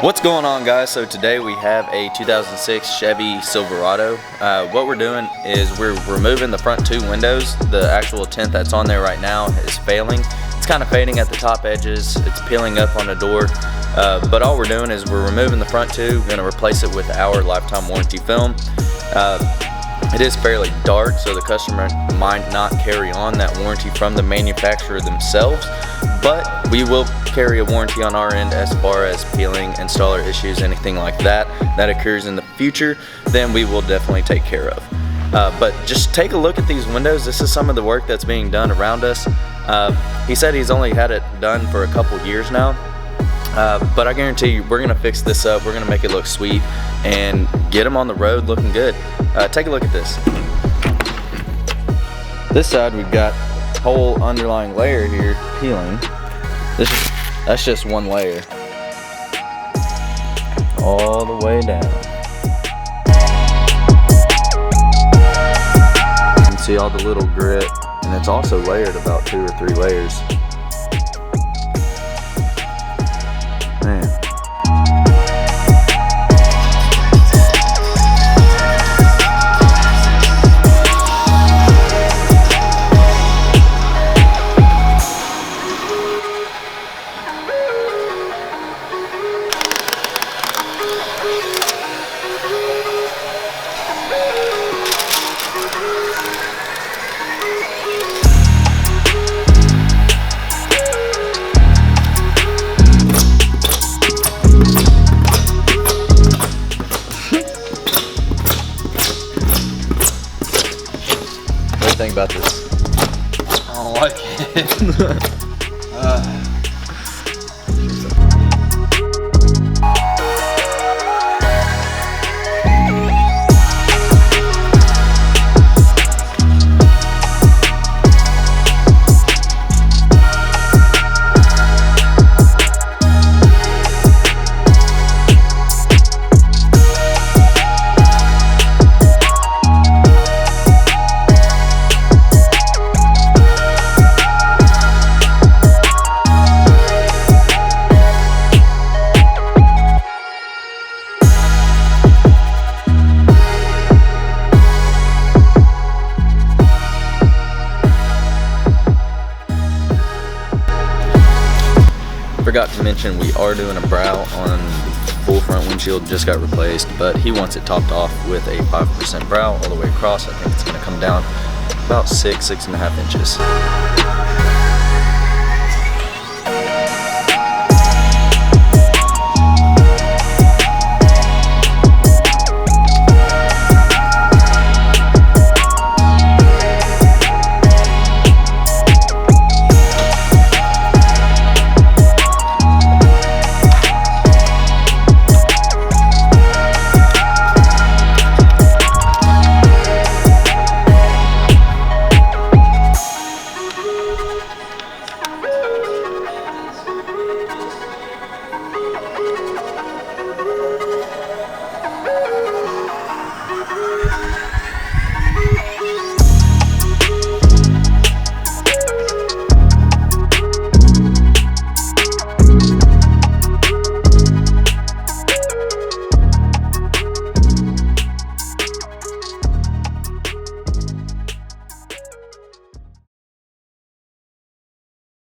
What's going on, guys? So today we have a 2006 Chevy Silverado. What we're doing is we're removing the front two windows. The actual tint that's on there right now is failing. It's kind of fading at the top edges. It's peeling up on the door. But all we're doing is we're removing the front two. We're going to replace it with our lifetime warranty film. It is fairly dark, so the customer might not carry on that warranty from the manufacturer themselves, but we will carry a warranty on our end as far as peeling, installer issues, anything like that occurs in the future, then we will definitely take care of. But just take a look at these windows. This is some of the work that's being done around us. He said he's only had it done for a couple years now. But I guarantee you, we're gonna fix this up. We're gonna make it look sweet and get them on the road looking good. Take a look at this. This side, we've got a whole underlying layer here peeling. That's just one layer, all the way down. You can see all the little grit, and it's also layered about 2 or 3 layers. Man. What do you think about this? I don't like it. Forgot to mention we are doing a brow on the full front windshield, just got replaced, but he wants it topped off with a 5% brow all the way across. I think it's going to come down about 6.5 inches.